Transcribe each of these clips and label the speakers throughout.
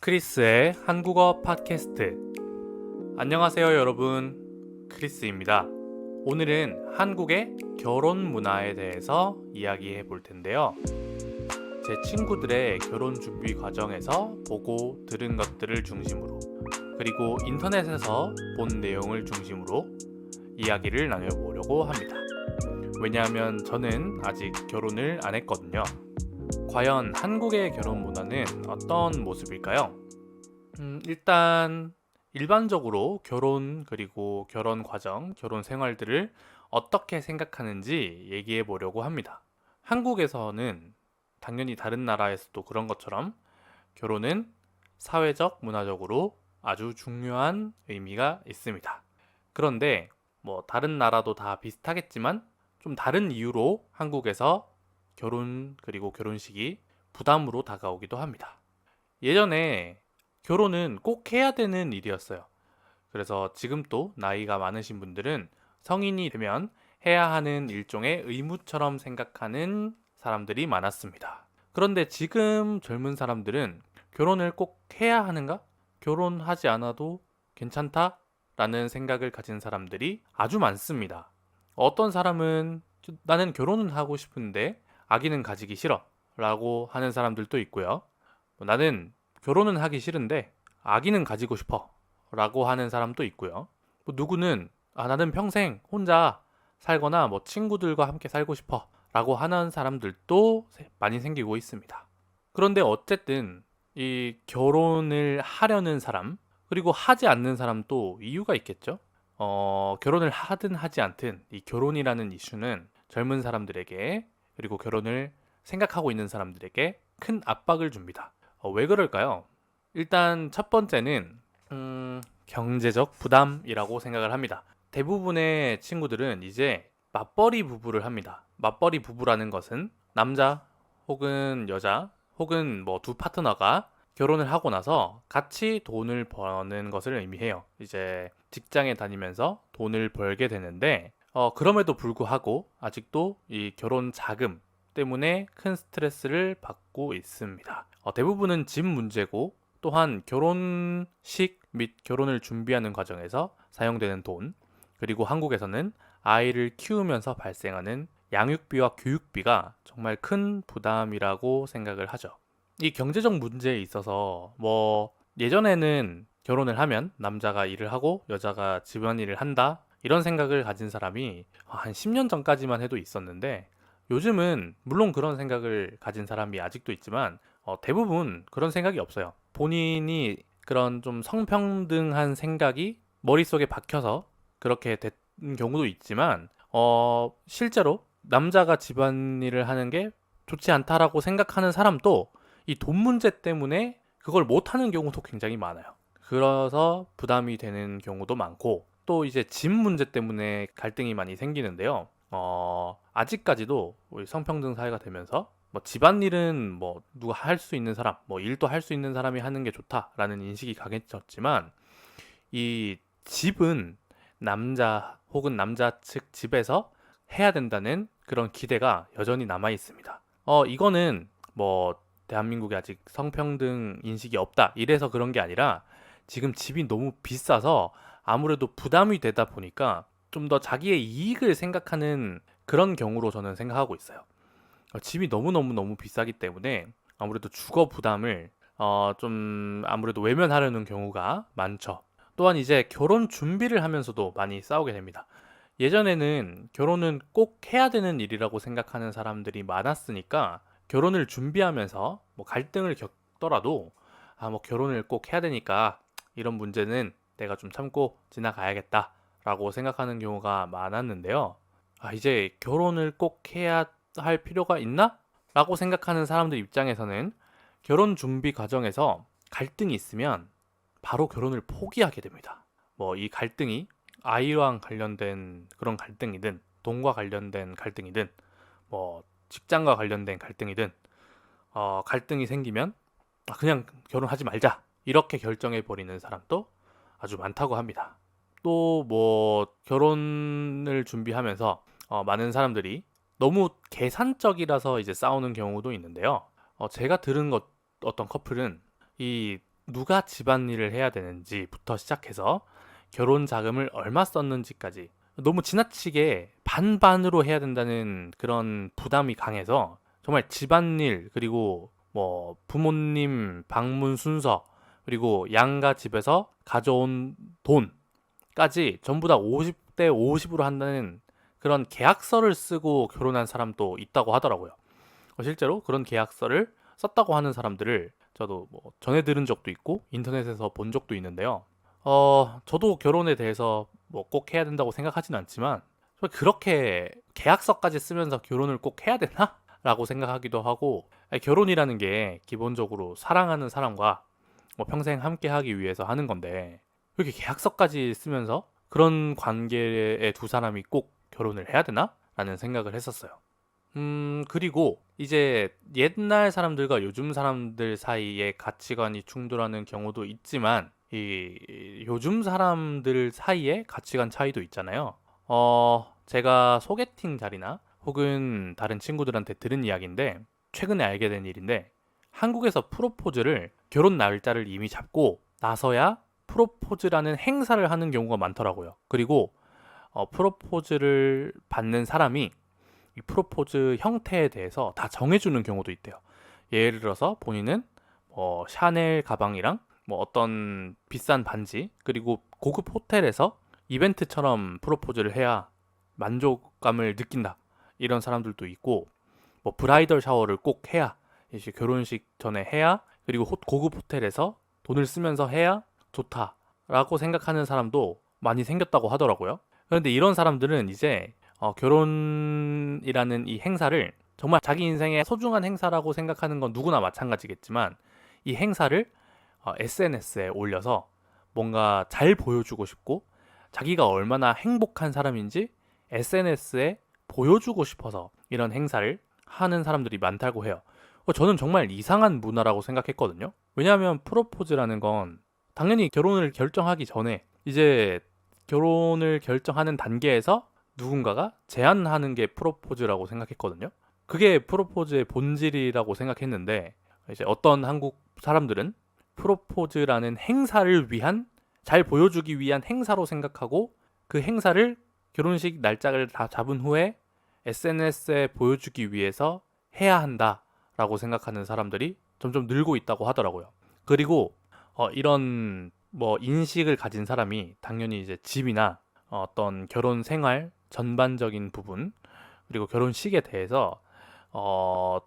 Speaker 1: 크리스의 한국어 팟캐스트. 안녕하세요 여러분, 크리스입니다. 오늘은 한국의 결혼 문화에 대해서 이야기해 볼 텐데요. 제 친구들의 결혼 준비 과정에서 보고 들은 것들을 중심으로, 그리고 인터넷에서 본 내용을 중심으로 이야기를 나눠보려고 합니다. 왜냐하면 저는 아직 결혼을 안 했거든요. 과연 한국의 결혼 문화는 어떤 모습일까요? 일단 일반적으로 결혼, 그리고 결혼 과정, 결혼 생활들을 어떻게 생각하는지 얘기해 보려고 합니다. 한국에서는 당연히 다른 나라에서도 그런 것처럼 결혼은 사회적, 문화적으로 아주 중요한 의미가 있습니다. 그런데 다른 나라도 다 비슷하겠지만 좀 다른 이유로 한국에서 결혼, 그리고 결혼식이 부담으로 다가오기도 합니다. 예전에 결혼은 꼭 해야 되는 일이었어요. 그래서 지금 또 나이가 많으신 분들은 성인이 되면 해야 하는 일종의 의무처럼 생각하는 사람들이 많았습니다. 그런데 지금 젊은 사람들은 결혼을 꼭 해야 하는가? 결혼하지 않아도 괜찮다? 라는 생각을 가진 사람들이 아주 많습니다. 어떤 사람은 나는 결혼은 하고 싶은데 아기는 가지기 싫어 라고 하는 사람들도 있고요. 나는 결혼은 하기 싫은데 아기는 가지고 싶어 라고 하는 사람도 있고요. 누구는 나는 평생 혼자 살거나 친구들과 함께 살고 싶어 라고 하는 사람들도 많이 생기고 있습니다. 그런데 어쨌든 이 결혼을 하려는 사람, 그리고 하지 않는 사람도 이유가 있겠죠. 결혼을 하든 하지 않든 이 결혼이라는 이슈는 젊은 사람들에게, 그리고 결혼을 생각하고 있는 사람들에게 큰 압박을 줍니다. 왜 그럴까요? 일단 첫 번째는 경제적 부담이라고 생각을 합니다. 대부분의 친구들은 이제 맞벌이 부부를 합니다. 맞벌이 부부라는 것은 남자 혹은 여자 혹은 두 파트너가 결혼을 하고 나서 같이 돈을 버는 것을 의미해요. 이제 직장에 다니면서 돈을 벌게 되는데, 그럼에도 불구하고 아직도 이 결혼 자금 때문에 큰 스트레스를 받고 있습니다. 대부분은 집 문제고, 또한 결혼식 및 결혼을 준비하는 과정에서 사용되는 돈, 그리고 한국에서는 아이를 키우면서 발생하는 양육비와 교육비가 정말 큰 부담이라고 생각을 하죠. 이 경제적 문제에 있어서 예전에는 결혼을 하면 남자가 일을 하고 여자가 집안일을 한다, 이런 생각을 가진 사람이 한 10년 전까지만 해도 있었는데, 요즘은 물론 그런 생각을 가진 사람이 아직도 있지만 대부분 그런 생각이 없어요. 본인이 그런 좀 성평등한 생각이 머릿속에 박혀서 그렇게 된 경우도 있지만, 실제로 남자가 집안일을 하는 게 좋지 않다라고 생각하는 사람도 이 돈 문제 때문에 그걸 못하는 경우도 굉장히 많아요. 그래서 부담이 되는 경우도 많고, 또 이제 집 문제 때문에 갈등이 많이 생기는데요. 아직까지도 우리 성평등 사회가 되면서 집안일은 누가 할 수 있는 사람, 일도 할 수 있는 사람이 하는 게 좋다라는 인식이 강해졌지만, 이 집은 남자 혹은 남자 측 집에서 해야 된다는 그런 기대가 여전히 남아 있습니다. 이거는 대한민국에 아직 성평등 인식이 없다 이래서 그런 게 아니라, 지금 집이 너무 비싸서 아무래도 부담이 되다 보니까 좀 더 자기의 이익을 생각하는 그런 경우로 저는 생각하고 있어요. 집이 너무너무 비싸기 때문에 아무래도 주거 부담을 좀 아무래도 외면하려는 경우가 많죠. 또한 이제 결혼 준비를 하면서도 많이 싸우게 됩니다. 예전에는 결혼은 꼭 해야 되는 일이라고 생각하는 사람들이 많았으니까 결혼을 준비하면서 갈등을 겪더라도 결혼을 꼭 해야 되니까 이런 문제는 내가 좀 참고 지나가야겠다 라고 생각하는 경우가 많았는데요. 이제 결혼을 꼭 해야 할 필요가 있나? 라고 생각하는 사람들 입장에서는 결혼 준비 과정에서 갈등이 있으면 바로 결혼을 포기하게 됩니다. 이 갈등이 아이랑 관련된 그런 갈등이든, 돈과 관련된 갈등이든, 직장과 관련된 갈등이든, 갈등이 생기면 그냥 결혼하지 말자 이렇게 결정해 버리는 사람도 아주 많다고 합니다. 또 결혼을 준비하면서 많은 사람들이 너무 계산적이라서 이제 싸우는 경우도 있는데요. 제가 들은 어떤 커플은 이 누가 집안일을 해야 되는지부터 시작해서 결혼 자금을 얼마 썼는지까지 너무 지나치게 반반으로 해야 된다는 그런 부담이 강해서 정말 집안일 그리고 뭐 부모님 방문 순서 그리고 양가 집에서 가져온 돈까지 전부 다 50대 50으로 한다는 그런 계약서를 쓰고 결혼한 사람도 있다고 하더라고요. 실제로 그런 계약서를 썼다고 하는 사람들을 저도 뭐 전해 들은 적도 있고 인터넷에서 본 적도 있는데요. 저도 결혼에 대해서 뭐 꼭 해야 된다고 생각하지는 않지만 그렇게 계약서까지 쓰면서 결혼을 꼭 해야 되나? 라고 생각하기도 하고 결혼이라는 게 기본적으로 사랑하는 사람과 뭐 평생 함께 하기 위해서 하는 건데 이렇게 계약서까지 쓰면서 그런 관계의 두 사람이 꼭 결혼을 해야 되나? 라는 생각을 했었어요. 그리고 이제 옛날 사람들과 요즘 사람들 사이에 가치관이 충돌하는 경우도 있지만 이 요즘 사람들 사이에 가치관 차이도 있잖아요. 제가 소개팅 자리나 혹은 다른 친구들한테 들은 이야기인데 최근에 알게 된 일인데 한국에서 프로포즈를 결혼 날짜를 이미 잡고 나서야 프로포즈라는 행사를 하는 경우가 많더라고요. 그리고 프로포즈를 받는 사람이 이 프로포즈 형태에 대해서 다 정해주는 경우도 있대요. 예를 들어서 본인은 샤넬 가방이랑 뭐 어떤 비싼 반지 그리고 고급 호텔에서 이벤트처럼 프로포즈를 해야 만족감을 느낀다. 이런 사람들도 있고 뭐 브라이덜 샤워를 꼭 해야 이제 결혼식 전에 해야 그리고 고급 호텔에서 돈을 쓰면서 해야 좋다라고 생각하는 사람도 많이 생겼다고 하더라고요. 그런데 이런 사람들은 이제 결혼이라는 이 행사를 정말 자기 인생의 소중한 행사라고 생각하는 건 누구나 마찬가지겠지만 이 행사를 SNS에 올려서 뭔가 잘 보여주고 싶고 자기가 얼마나 행복한 사람인지 SNS에 보여주고 싶어서 이런 행사를 하는 사람들이 많다고 해요. 저는 정말 이상한 문화라고 생각했거든요. 왜냐하면 프로포즈라는 건 당연히 결혼을 결정하기 전에 이제 결혼을 결정하는 단계에서 누군가가 제안하는 게 프로포즈라고 생각했거든요. 그게 프로포즈의 본질이라고 생각했는데 이제 어떤 한국 사람들은 프로포즈라는 행사를 위한 잘 보여주기 위한 행사로 생각하고 그 행사를 결혼식 날짜를 다 잡은 후에 SNS에 보여주기 위해서 해야 한다라고 생각하는 사람들이 점점 늘고 있다고 하더라고요. 그리고 이런 뭐 인식을 가진 사람이 당연히 이제 집이나 어떤 결혼 생활 전반적인 부분 그리고 결혼식에 대해서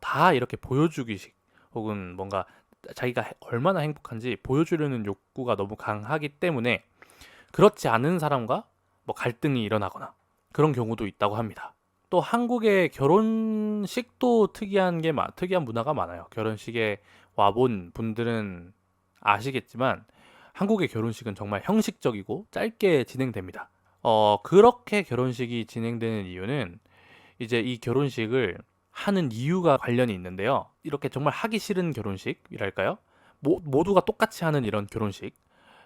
Speaker 1: 다 이렇게 보여주기식 혹은 뭔가 자기가 얼마나 행복한지 보여주려는 욕구가 너무 강하기 때문에 그렇지 않은 사람과 뭐 갈등이 일어나거나 그런 경우도 있다고 합니다. 또 한국의 결혼식도 특이한 문화가 많아요. 결혼식에 와본 분들은 아시겠지만 한국의 결혼식은 정말 형식적이고 짧게 진행됩니다. 그렇게 결혼식이 진행되는 이유는 이제 이 결혼식을 하는 이유가 관련이 있는데요. 이렇게 정말 하기 싫은 결혼식이랄까요? 모두가 똑같이 하는 이런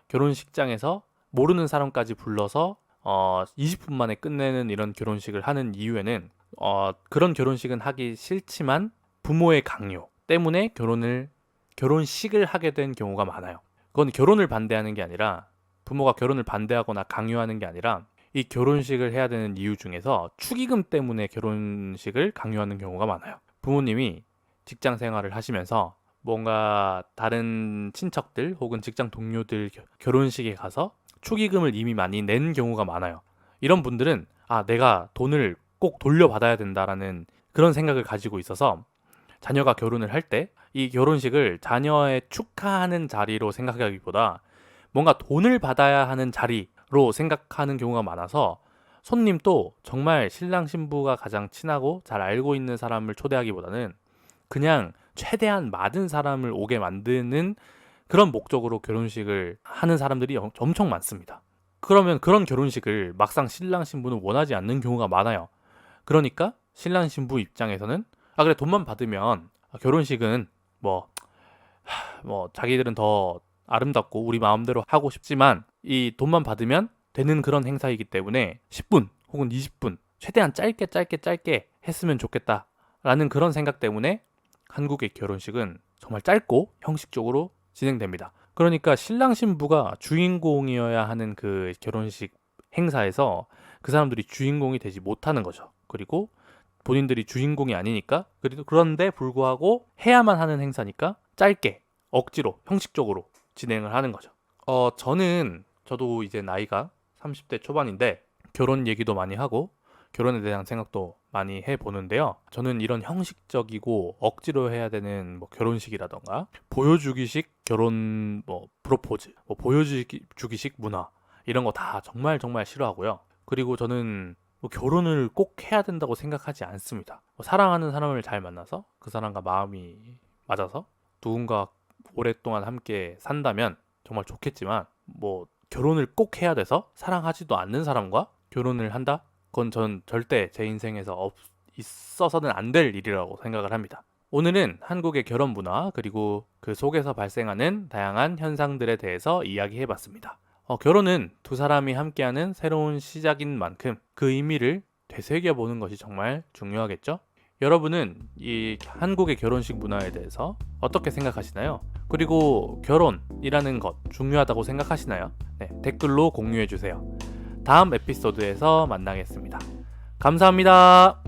Speaker 1: 결혼식장에서 모르는 사람까지 불러서 20분 만에 끝내는 이런 결혼식을 하는 이유에는 그런 결혼식은 하기 싫지만 부모의 강요 때문에 결혼식을 하게 된 경우가 많아요. 그건 결혼을 반대하는 게 아니라 부모가 결혼을 반대하거나 강요하는 게 아니라 이 결혼식을 해야 되는 이유 중에서 축의금 때문에 결혼식을 강요하는 경우가 많아요. 부모님이 직장 생활을 하시면서 뭔가 다른 친척들 혹은 직장 동료들 결혼식에 가서 축의금을 이미 많이 낸 경우가 많아요. 이런 분들은 내가 돈을 꼭 돌려받아야 된다라는 그런 생각을 가지고 있어서 자녀가 결혼을 할 때 이 결혼식을 자녀의 축하하는 자리로 생각하기보다 뭔가 돈을 받아야 하는 자리로 생각하는 경우가 많아서 손님도 정말 신랑 신부가 가장 친하고 잘 알고 있는 사람을 초대하기보다는 그냥 최대한 많은 사람을 오게 만드는 그런 목적으로 결혼식을 하는 사람들이 엄청 많습니다. 그러면 그런 결혼식을 막상 신랑 신부는 원하지 않는 경우가 많아요. 그러니까 신랑 신부 입장에서는 그래 돈만 받으면 결혼식은 뭐 자기들은 더 아름답고 우리 마음대로 하고 싶지만 이 돈만 받으면 되는 그런 행사이기 때문에 10분 혹은 20분 최대한 짧게 했으면 좋겠다라는 그런 생각 때문에 한국의 결혼식은 정말 짧고 형식적으로 진행됩니다. 그러니까 신랑 신부가 주인공이어야 하는 그 결혼식 행사에서 그 사람들이 주인공이 되지 못하는 거죠. 그리고 본인들이 주인공이 아니니까, 그런데 불구하고 해야만 하는 행사니까 짧게 억지로 형식적으로 진행을 하는 거죠. 저도 이제 나이가 30대 초반인데 결혼 얘기도 많이 하고 결혼에 대한 생각도 많이 해보는데요. 저는 이런 형식적이고 억지로 해야 되는 뭐 결혼식이라던가 보여주기식 결혼 뭐 프로포즈, 뭐 보여주기식 문화, 이런 거 다 정말 정말 싫어하고요. 그리고 저는 뭐 결혼을 꼭 해야 된다고 생각하지 않습니다. 뭐 사랑하는 사람을 잘 만나서 그 사람과 마음이 맞아서 누군가 오랫동안 함께 산다면 정말 좋겠지만, 뭐 결혼을 꼭 해야 돼서 사랑하지도 않는 사람과 결혼을 한다? 그건 전 절대 제 인생에서 있어서는 안 될 일이라고 생각을 합니다. 오늘은 한국의 결혼 문화, 그리고 그 속에서 발생하는 다양한 현상들에 대해서 이야기해봤습니다. 결혼은 두 사람이 함께하는 새로운 시작인 만큼 그 의미를 되새겨보는 것이 정말 중요하겠죠? 여러분은 이 한국의 결혼식 문화에 대해서 어떻게 생각하시나요? 그리고 결혼이라는 것 중요하다고 생각하시나요? 네, 댓글로 공유해주세요. 다음 에피소드에서 만나겠습니다. 감사합니다.